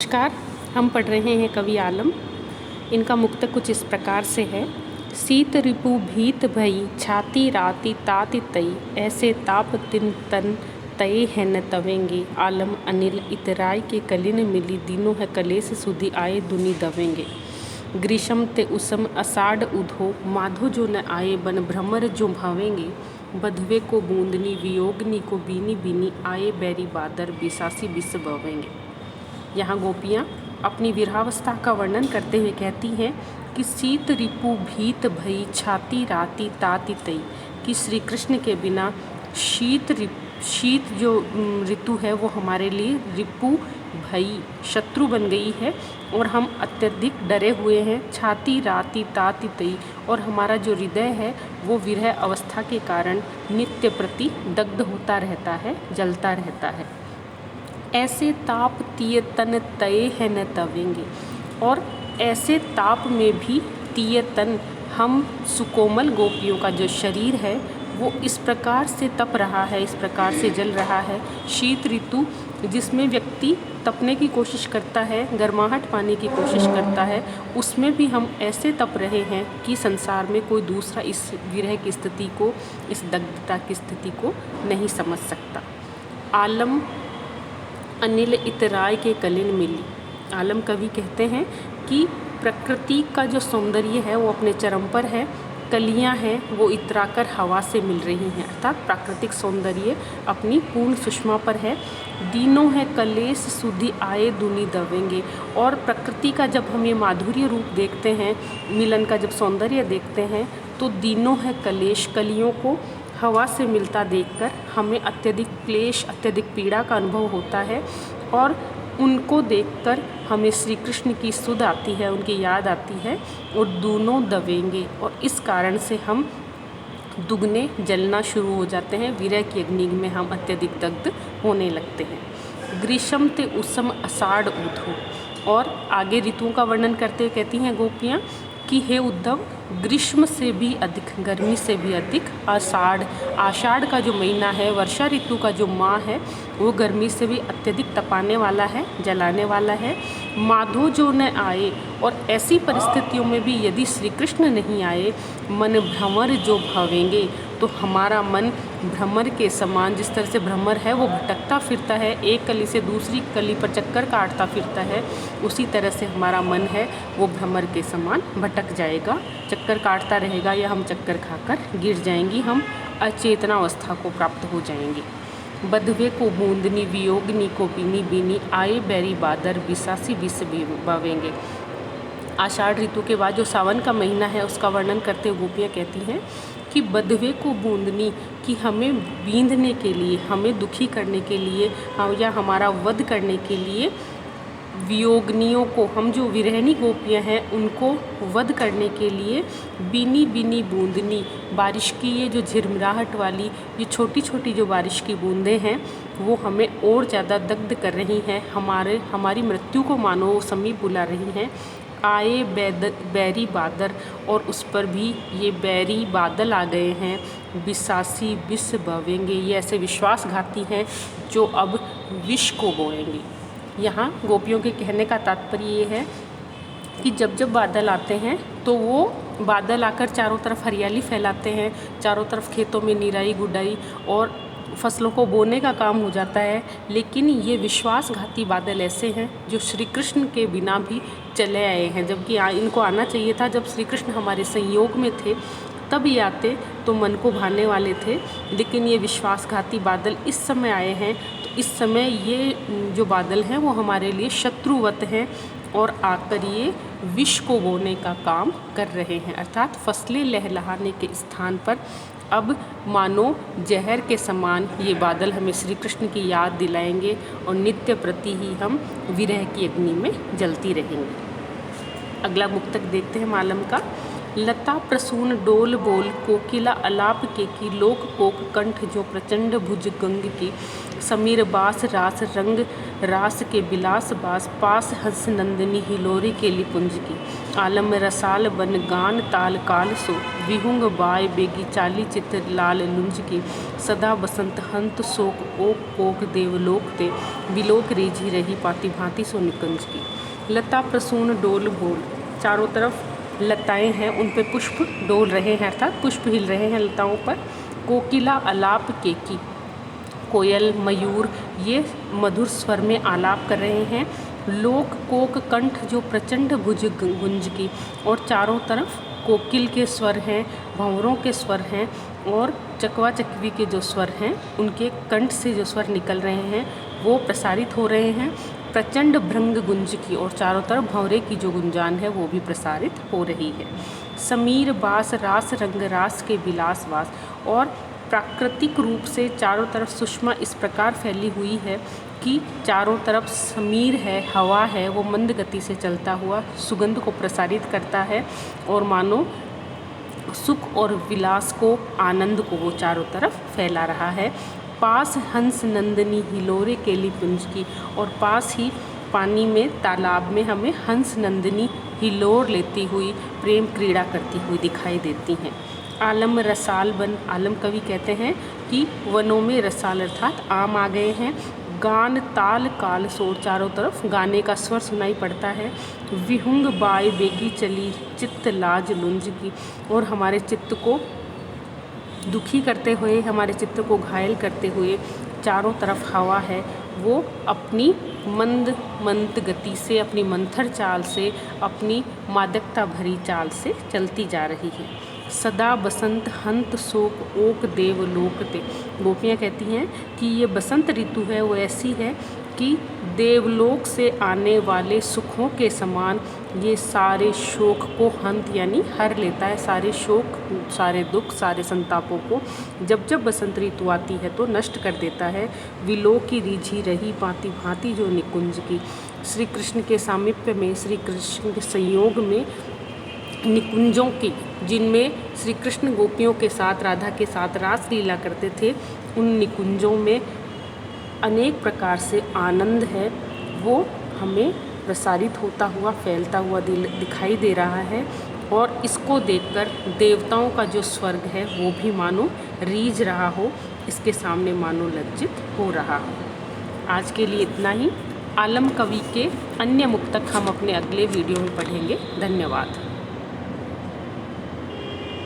नमस्कार। हम पढ़ रहे हैं कवि आलम। इनका मुक्तक कुछ इस प्रकार से है। शीत रिपु भीत भई छाती राती ताति तई, ऐसे ताप तिन तन तये है न तवेंगे। आलम अनिल इतराय के कलिन मिली, दीनों है कलेस सुधि आए दुनि दवेंगे। ग्रीष्म ते उसम अषाढ़ उधो, माधो जो न आए बन भ्रमर जो भावेंगे। बधवे को बूंदनी वियोगनी को बीनी बीनी, आए बैरी बादर बिसासी बिस बवेंगे। यहाँ गोपियाँ अपनी विरहावस्था का वर्णन करते हुए कहती हैं कि शीत रिपु भीत भई छाती राती ताति तई, कि श्री कृष्ण के बिना शीत जो ऋतु है वो हमारे लिए रिपु भई शत्रु बन गई है और हम अत्यधिक डरे हुए हैं। छाती राती ताति तई, और हमारा जो हृदय है वो विरह अवस्था के कारण नित्य प्रति दग्ध होता रहता है, जलता रहता है। ऐसे ताप तीय तन तये है न तवेंगे, और ऐसे ताप में भी तीय तन, हम सुकोमल गोपियों का जो शरीर है वो इस प्रकार से तप रहा है, इस प्रकार से जल रहा है। शीत ऋतु जिसमें व्यक्ति तपने की कोशिश करता है, गर्माहट पाने की कोशिश करता है, उसमें भी हम ऐसे तप रहे हैं कि संसार में कोई दूसरा इस विरह की स्थिति को, इस दग्धता की स्थिति को नहीं समझ सकता। आलम अनिल इतराय के कलिन मिली। आलम कवि कहते हैं कि प्रकृति का जो सौंदर्य है वो अपने चरम पर है, कलियां हैं वो इतराकर हवा से मिल रही हैं, अर्थात प्राकृतिक सौंदर्य अपनी पूर्ण सुषमा पर है। दीनों है कलेस सुधि आए दुनि दवेंगे, और प्रकृति का जब हम ये माधुर्य रूप देखते हैं, मिलन का जब सौंदर्य देखते हैं, तो दीनों है कलेश, कलियों को हवा से मिलता देखकर हमें अत्यधिक क्लेश, अत्यधिक पीड़ा का अनुभव होता है, और उनको देखकर हमें श्री कृष्ण की सुध आती है, उनकी याद आती है, और दोनों दवेंगे, और इस कारण से हम दुगने जलना शुरू हो जाते हैं, विरह की अग्नि में हम अत्यधिक दग्ध होने लगते हैं। ग्रीष्म ते उसम अषाढ़ उधो, और आगे ऋतुओं का वर्णन करते हुए कहती हैं गोपियाँ कि हे उद्धव, ग्रीष्म से भी अधिक, गर्मी से भी अधिक आषाढ़ का जो महीना है, वर्षा ऋतु का जो माह है, वो गर्मी से भी अत्यधिक तपाने वाला है, जलाने वाला है। माधो जो न आए, और ऐसी परिस्थितियों में भी यदि श्री कृष्ण नहीं आए, मन भ्रमर जो भावेंगे, तो हमारा मन भ्रमर के समान, जिस तरह से भ्रमर है वो भटकता फिरता है, एक कली से दूसरी कली पर चक्कर काटता फिरता है, उसी तरह से हमारा मन है वो भ्रमर के समान भटक जाएगा, चक्कर काटता रहेगा, या हम चक्कर खाकर गिर जाएंगी, हम अचेतना अवस्था को प्राप्त हो जाएंगे। बधवे को बूंदनी वियोगनी को बीनी बीनी, आए बैरी बादर बिसासी बिस बावेंगे। आषाढ़ ऋतु के बाद जो सावन का महीना है उसका वर्णन करते हुए गोपियाँ कहती हैं कि बधवे को बूंदनी, कि हमें बींधने के लिए, हमें दुखी करने के लिए, या हमारा वध करने के लिए, वियोगनियों को, हम जो विरहनी गोपियाँ हैं उनको वध करने के लिए बीनी बीनी बूंदनी, बारिश की ये जो झिरमिराहट वाली ये छोटी छोटी जो बारिश की बूंदें हैं वो हमें और ज़्यादा दग्ध कर रही हैं, हमारी मृत्यु को मानो समीप बुला रही हैं। आए बैरी बादर, और उस पर भी ये बैरी बादल आ गए हैं। बिसासी बिस बवेंगे, ये ऐसे विश्वासघाती हैं जो अब विष को बोएंगे। यहाँ गोपियों के कहने का तात्पर्य ये है कि जब जब बादल आते हैं तो वो बादल आकर चारों तरफ हरियाली फैलाते हैं, चारों तरफ खेतों में निराई गुडाई और फसलों को बोने का काम हो जाता है, लेकिन ये विश्वासघाती बादल ऐसे हैं जो श्री कृष्ण के बिना भी चले आए हैं, जबकि इनको आना चाहिए था जब श्री कृष्ण हमारे संयोग में थे, तब ये आते तो मन को भाने वाले थे, लेकिन ये विश्वासघाती बादल इस समय आए हैं, तो इस समय ये जो बादल हैं वो हमारे लिए शत्रुवत हैं, और आकर ये विष को बोने का काम कर रहे हैं, अर्थात फसलें लहलहाने के स्थान पर अब मानो जहर के समान ये बादल हमें श्री कृष्ण की याद दिलाएंगे, और नित्य प्रति ही हम विरह की अग्नि में जलती रहेंगे। अगला मुक्तक देखते हैं मालम का। लता प्रसून डोल बोल कोकिला अलाप के की लोक कोक कंठ जो प्रचंड भुज गंग की समीर बास रास रंग रास के बिलास बास पास हंस नंदिनी हिलोरी के लिपुंज की आलम रसाल बन गान ताल काल सो विहुंग बाय बेगी चाली चित्र लाल लुंज की सदा बसंत हंत शोक ओक कोक देवलोक ते विलोक रीझी रही पाति भांति सो निकुंज की। लता प्रसून डोल बोल, चारों तरफ लताएं हैं, उन पे पुष्प डोल रहे हैं अर्थात पुष्प हिल रहे हैं लताओं पर। कोकिला अलाप के की, कोयल मयूर ये मधुर स्वर में आलाप कर रहे हैं। लोक कोक कंठ जो प्रचंड भुज गुंज की, और चारों तरफ कोकिल के स्वर हैं, भंवरों के स्वर हैं और चकवा चकवी के जो स्वर हैं उनके कंठ से जो स्वर निकल रहे हैं वो प्रसारित हो रहे हैं। प्रचंड भृंग गुंज की, और चारों तरफ भंवरे की जो गुंजान है वो भी प्रसारित हो रही है। समीर बास रास रंग रास के बिलास वास, और प्राकृतिक रूप से चारों तरफ सुषमा इस प्रकार फैली हुई है कि चारों तरफ समीर है, हवा है, वो मंद गति से चलता हुआ सुगंध को प्रसारित करता है और मानो सुख और विलास को, आनंद को वो चारों तरफ फैला रहा है। पास हंस नंदिनी हिलोरे केली पुंज की, और पास ही पानी में तालाब में हमें हंस नंदिनी हिलोर लेती हुई प्रेम क्रीड़ा करती हुई दिखाई देती हैं। आलम रसाल बन, आलम कवि कहते हैं कि वनों में रसाल अर्थात आम आ गए हैं। गान ताल काल सो, चारों तरफ गाने का स्वर सुनाई पड़ता है। विहुंग बाय बेगी चली चित्त लाज लुंज की, और हमारे चित्त को दुखी करते हुए, हमारे चित्त को घायल करते हुए चारों तरफ हवा है वो अपनी मंद मंद गति से, अपनी मंथर चाल से, अपनी मादकता भरी चाल से चलती जा रही है। सदा बसंत हंत शोक ओक देवलोक ते, गोपियाँ कहती हैं कि ये बसंत ऋतु है वो ऐसी है कि देवलोक से आने वाले सुखों के समान ये सारे शोक को हंत यानी हर लेता है, सारे शोक, सारे दुख, सारे संतापों को जब जब बसंत ऋतु आती है तो नष्ट कर देता है। विलोक की रीझी रही भांति भांति जो निकुंज की, श्री कृष्ण के सामीप्य में, श्री कृष्ण के संयोग में निकुंजों की, जिनमें श्री कृष्ण गोपियों के साथ, राधा के साथ रास लीला करते थे, उन निकुंजों में अनेक प्रकार से आनंद है वो हमें प्रसारित होता हुआ, फैलता हुआ दिखाई दे रहा है। और इसको देखकर देवताओं का जो स्वर्ग है वो भी मानो रीझ रहा हो, इसके सामने मानो लज्जित हो रहा हो। आज के लिए इतना ही। आलम कवि के अन्य मुक्तक हम अपने अगले वीडियो में पढ़ेंगे। धन्यवाद।